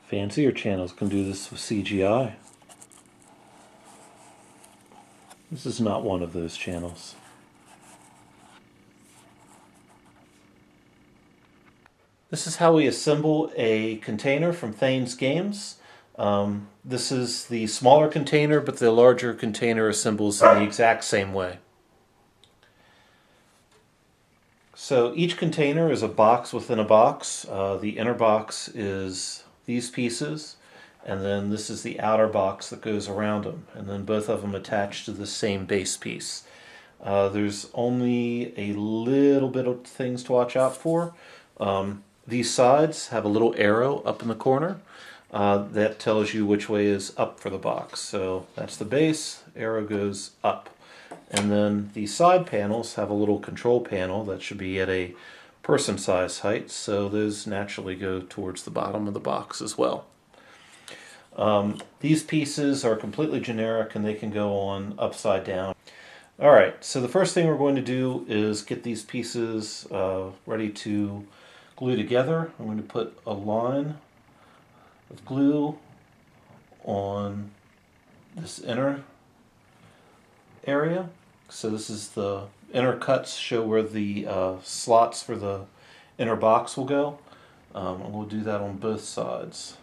Fancier channels can do this with CGI. This is not one of those channels. This is how we assemble a container from Thane's Games. This is the smaller container, but the larger container assembles in the exact same way. So each container is a box within a box. The inner box is these pieces, and then this is the outer box that goes around them, and then both of them attached to the same base piece. There's only a little bit of things to watch out for. These sides have a little arrow up in the corner that tells you which way is up for the box. So that's the base, arrow goes up. And then the side panels have a little control panel that should be at a person size height, so those naturally go towards the bottom of the box as well. These pieces are completely generic and they can go on upside down. Alright, so the first thing we're going to do is get these pieces ready to glue together. I'm going to put a line of glue on this inner area. So this is the inner cuts, show where the slots for the inner box will go. And we'll do that on both sides.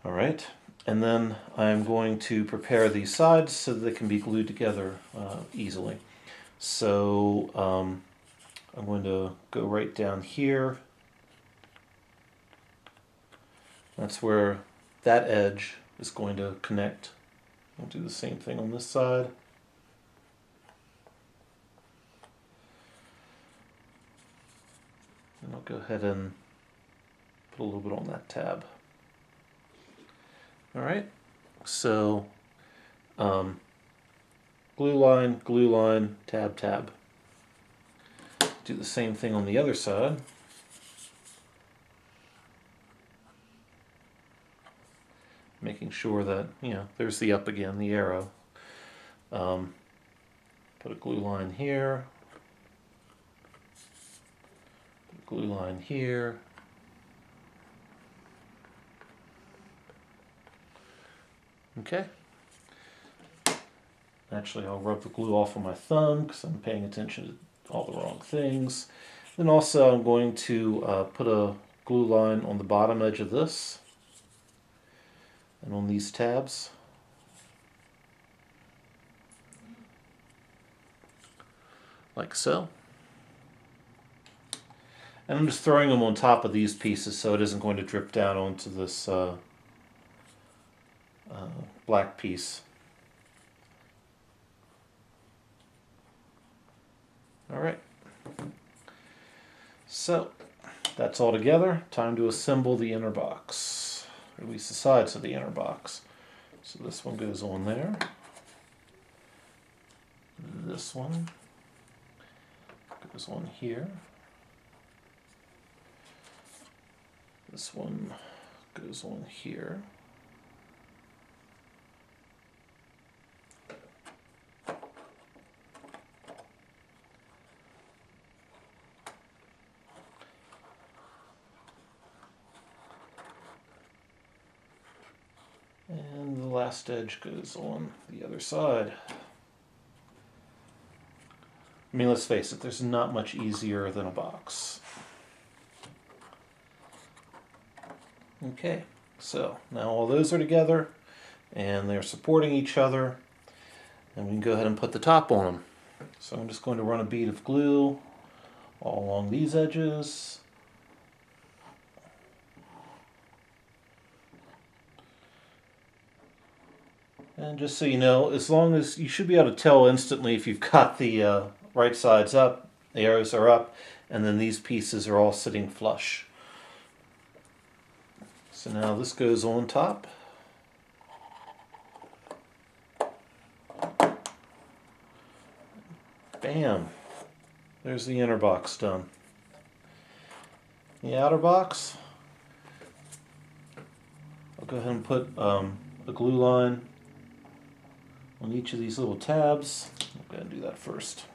Alright, and then I'm going to prepare these sides so that they can be glued together easily. So I'm going to go right down here. That's where that edge is going to connect. I'll do the same thing on this side. And I'll go ahead and put a little bit on that tab. Alright, so glue line, tab, tab. Do the same thing on the other side. Making sure that, there's the up again, the arrow. Put a glue line here. Put a glue line here. Okay. Actually, I'll rub the glue off on my thumb because I'm paying attention to all the wrong things. Then also I'm going to put a glue line on the bottom edge of this and on these tabs. Like so. And I'm just throwing them on top of these pieces so it isn't going to drip down onto this black piece. Alright, so that's all together. Time to assemble the inner box, or at least the sides of the inner box. So this one goes on there. This one goes on here. This one goes on here. And the last edge goes on the other side. I mean, let's face it, there's not much easier than a box. Okay, so now all those are together and they're supporting each other, and we can go ahead and put the top on them. So I'm just going to run a bead of glue all along these edges. And just so you know, as long as you should be able to tell instantly if you've got the right sides up, the arrows are up, and then these pieces are all sitting flush. So now this goes on top. Bam! There's the inner box done. The outer box, I'll go ahead and put a glue line on each of these little tabs. I'll go ahead and do that first.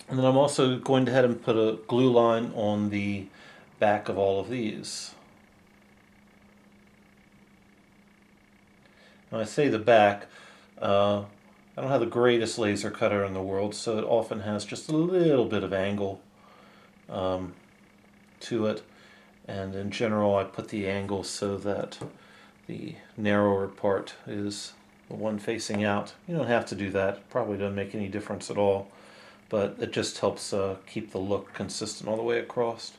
And then I'm also going ahead and put a glue line on the back of all of these. When I say the back, I don't have the greatest laser cutter in the world, so it often has just a little bit of angle to it. And in general, I put the angle so that the narrower part is the one facing out. You don't have to do that. It probably doesn't make any difference at all, but it just helps keep the look consistent all the way across.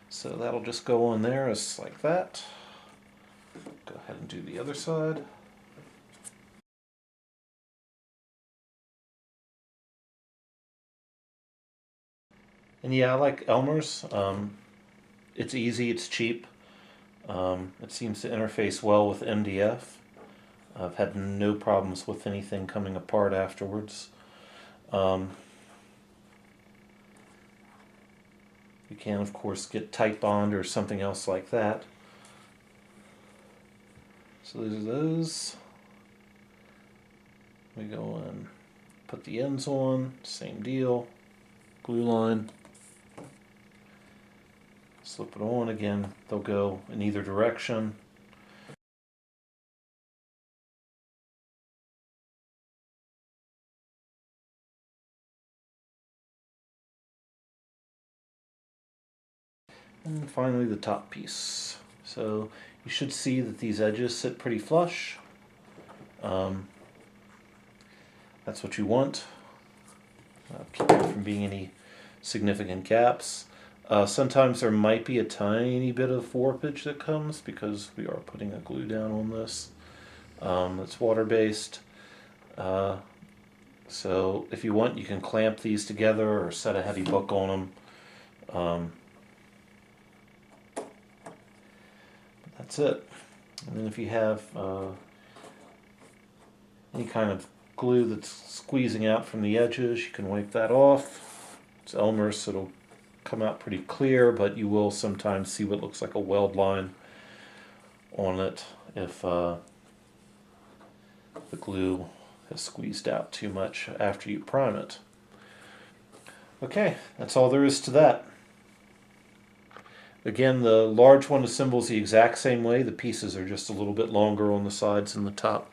So that'll just go on there as like that. Go ahead and do the other side. And yeah, I like Elmer's. It's easy, it's cheap. It seems to interface well with MDF. I've had no problems with anything coming apart afterwards. You can, of course, get Titebond or something else like that. So there's those. We go and put the ends on, same deal. Glue line. Slip it on again. They'll go in either direction. And finally the top piece. So you should see that these edges sit pretty flush. That's what you want. Keep there from being any significant gaps. Sometimes there might be a tiny bit of warpage that comes because we are putting a glue down on this. It's water-based. So if you want, you can clamp these together or set a heavy book on them. That's it. And then if you have any kind of glue that's squeezing out from the edges, you can wipe that off. It's Elmer's, so it'll come out pretty clear, but you will sometimes see what looks like a weld line on it if the glue has squeezed out too much after you prime it. Okay, that's all there is to that. Again, the large one assembles the exact same way. The pieces are just a little bit longer on the sides and the top.